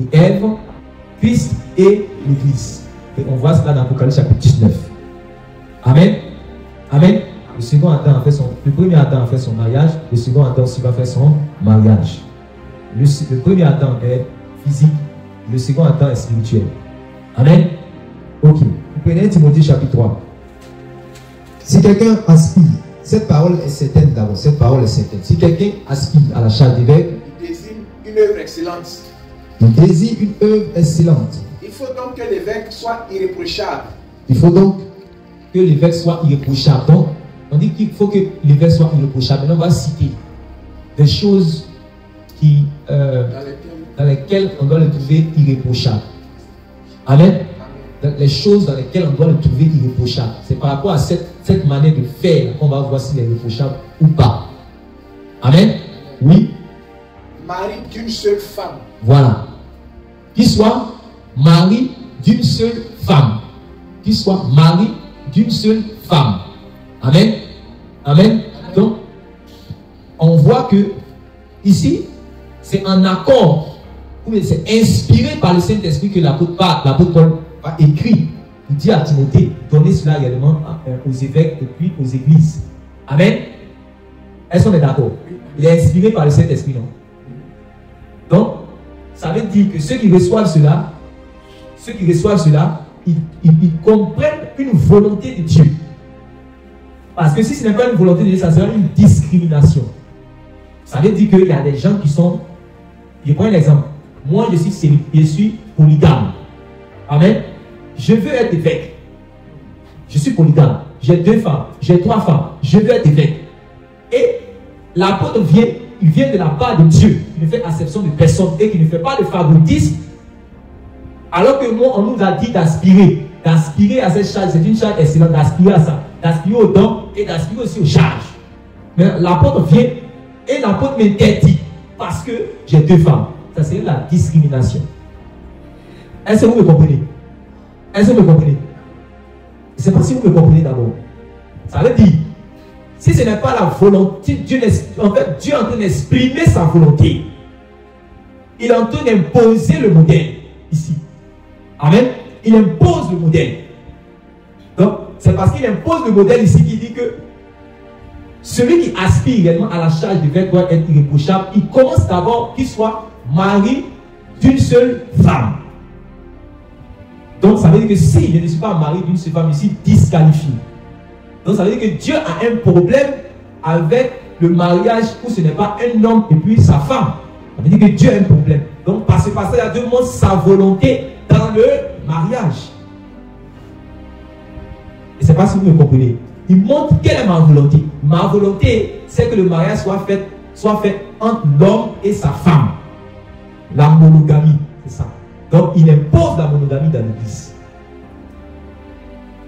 et Ève, Christ et l'Église. Et on voit cela dans Apocalypse chapitre 19. Amen. Amen. Le premier Adam a fait son mariage, le second Adam aussi va faire son mariage. Le premier Adam est physique, le second Adam est spirituel. Amen. Ok. Vous prenez Timothée chapitre 3. Si quelqu'un aspire, cette parole est certaine d'abord, cette parole est certaine. Si quelqu'un aspire à la charge d'évêque, il désigne une œuvre excellente. Il désire une œuvre excellente. Il faut donc que l'évêque soit irréprochable. Il faut donc que l'évêque soit irréprochable. Donc, on dit qu'il faut que l'évêque soit irréprochable. Maintenant, on va citer des choses qui, dans lesquelles on doit le trouver irréprochable. Amen. Les choses dans lesquelles on doit le trouver irréprochable. C'est par rapport à cette manière de faire qu'on va voir s'il est irréprochable ou pas. Amen. Oui. Mari d'une seule femme. Voilà. Qu'il soit mari d'une seule femme. Qu'il soit mari d'une seule femme. Amen. Amen. Donc, on voit que ici, c'est en accord, c'est inspiré par le Saint-Esprit que l'apôtre Paul a écrit. Il dit à Timothée, donnez cela également aux évêques et puis aux églises. Amen. Est-ce qu'on est d'accord? Il est inspiré par le Saint-Esprit, non? Donc, ça veut dire que ceux qui reçoivent cela, ils comprennent une volonté de Dieu. Parce que si ce n'est pas une volonté de Dieu, ça sera une discrimination. Ça veut dire qu'il y a des gens qui sont... Je prends un exemple. Moi, je suis polygame. Amen. Je veux être évêque. Je suis polygame. J'ai 2 femmes. J'ai 3 femmes. Je veux être évêque. Et l'apôtre il vient de la part de Dieu, qui ne fait acception de personne et qui ne fait pas de favoritisme. Alors que moi, on nous a dit d'aspirer à cette charge. C'est une charge excellente, d'aspirer à ça, d'aspirer aux dons et d'aspirer aussi aux charges. Mais l'apôtre vient et l'apôtre m'interdit parce que j'ai 2 femmes. Ça, c'est la discrimination. Est-ce que vous me comprenez? Est-ce que vous me comprenez? C'est pas si vous me comprenez d'abord. Ça veut dire, si ce n'est pas la volonté, Dieu est en train d'exprimer sa volonté. Il est en train d'imposer le modèle ici. Amen. Il impose le modèle. Donc, c'est parce qu'il impose le modèle ici qu'il dit que celui qui aspire également à la charge d'évêque doit être irréprochable. Il commence d'abord qu'il soit mari d'une seule femme. Donc, ça veut dire que si je ne suis pas marié d'une seule femme, ici, disqualifié. Donc, ça veut dire que Dieu a un problème avec le mariage où ce n'est pas un homme et puis sa femme. Ça veut dire que Dieu a un problème. Donc, par ce passage, il demande sa volonté dans le mariage. Et c'est pas si vous me comprenez. Il montre quelle est ma volonté. Ma volonté, c'est que le mariage soit fait entre l'homme et sa femme. La monogamie, c'est ça. Donc, il impose la monogamie dans l'Église.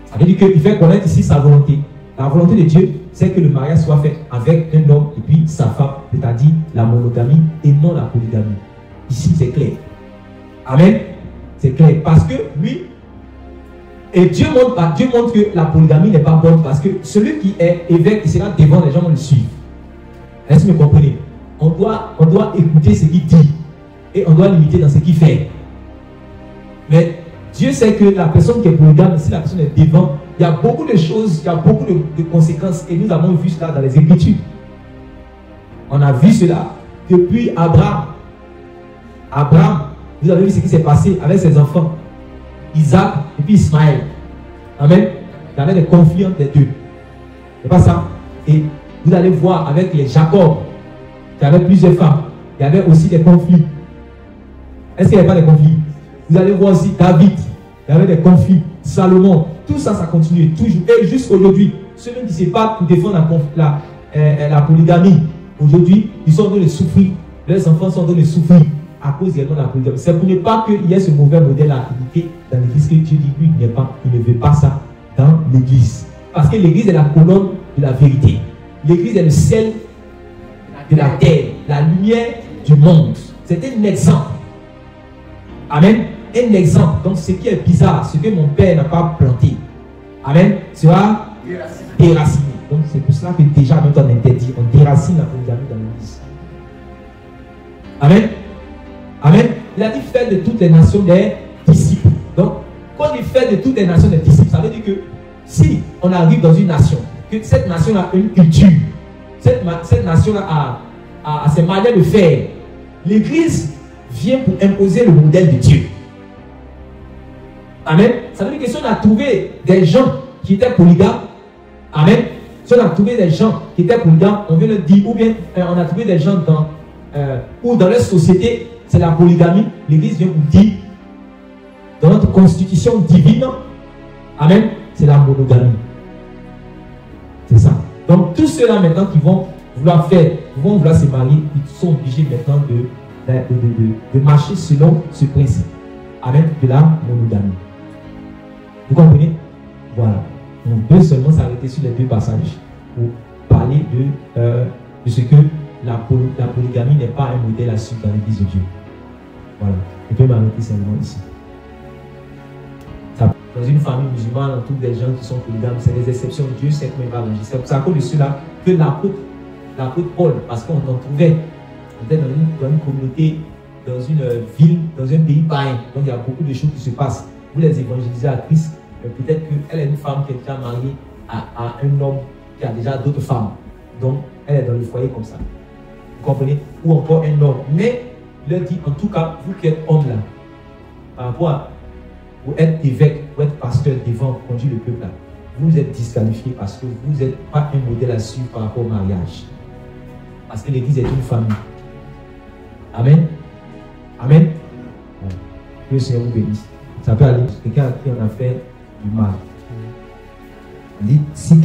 Ça veut dire qu'il fait connaître ici sa volonté. La volonté de Dieu, c'est que le mariage soit fait avec un homme et puis sa femme, c'est-à-dire la monogamie et non la polygamie. Ici, c'est clair. Amen. C'est clair. Parce que lui, et Dieu montre que la polygamie n'est pas bonne parce que celui qui est évêque, il sera devant, les gens vont le suivre. Est-ce que vous comprenez? On doit écouter ce qu'il dit et on doit l'imiter dans ce qu'il fait. Mais Dieu sait que la personne qui est polygame, si la personne est devant, il y a beaucoup de choses, il y a beaucoup de conséquences. Et nous avons vu cela dans les Écritures. On a vu cela depuis Abraham. Abraham, vous avez vu ce qui s'est passé avec ses enfants, Isaac et puis Ismaël. Amen. Il y avait des conflits entre les deux. C'est pas ça. Et vous allez voir avec les Jacob, qui avait plusieurs femmes, il y avait aussi des conflits. Est-ce qu'il n'y a pas de conflits? Vous allez voir aussi David, il y avait des conflits. Salomon, tout ça, ça continue toujours. Et jusqu'à aujourd'hui, ceux qui se battent pour défendre la polygamie, aujourd'hui, ils sont en train de souffrir. Les enfants sont en train de souffrir à cause également de la polygamie. C'est pour ne pas qu'il y ait ce mauvais modèle à appliquer dans l'église que Dieu dit, lui, il ne veut pas ça dans l'église. Parce que l'église est la colonne de la vérité. L'église est le sel de la terre, la lumière du monde. C'est un exemple. Amen. Un exemple. Donc, ce qui est bizarre, ce que mon père n'a pas planté, amen, sera déraciné. Donc, c'est pour cela que déjà, même on interdit, on déracine la polygamie dans l'église. Amen. Amen. il a dit faire de toutes les nations des disciples. Donc, quand il fait de toutes les nations des disciples, ça veut dire que si on arrive dans une nation, que cette nation a une culture, cette nation-là a ses manières de faire, l'Église vient pour imposer le modèle de Dieu. Amen. Ça veut dire que si on a trouvé des gens qui étaient polygames, amen. Si on a trouvé des gens qui étaient polygames, on vient le dire, ou bien on a trouvé des gens où dans leur société, c'est la polygamie, l'Église vient pour dire, dans notre constitution divine, amen, c'est la monogamie. C'est ça. Donc tous ceux-là maintenant qui vont vouloir se marier, ils sont obligés maintenant de marcher selon ce principe. Amen, de la monogamie. Vous comprenez? Voilà. On peut seulement s'arrêter sur les deux passages pour parler de ce que la polygamie n'est pas un modèle à suivre dans l'Église de Dieu. Voilà. On peut m'arrêter seulement ici. Dans une famille musulmane, on trouve des gens qui sont polygames, c'est des exceptions. Dieu sait comment il va agir. C'est à cause de cela que l'apôtre Paul, parce qu'on en trouvait, on était dans une communauté, dans une ville, dans un pays païen. Donc il y a beaucoup de choses qui se passent. Vous les évangélisez à Christ, mais peut-être qu'elle est une femme qui est déjà mariée à un homme qui a déjà d'autres femmes. Donc elle est dans le foyer comme ça. Vous comprenez? Ou encore un homme. Mais il leur dit, en tout cas, vous qui êtes homme là, par rapport à pour être évêque, pour être pasteur devant, conduire le peuple là, vous êtes disqualifié parce que vous n'êtes pas un modèle à suivre par rapport au mariage. Parce que l'Église est une famille. Amen. Amen. Ouais. Que le Seigneur vous bénisse. Ça peut aller. Quelqu'un à qui on a fait du mal. On dit, si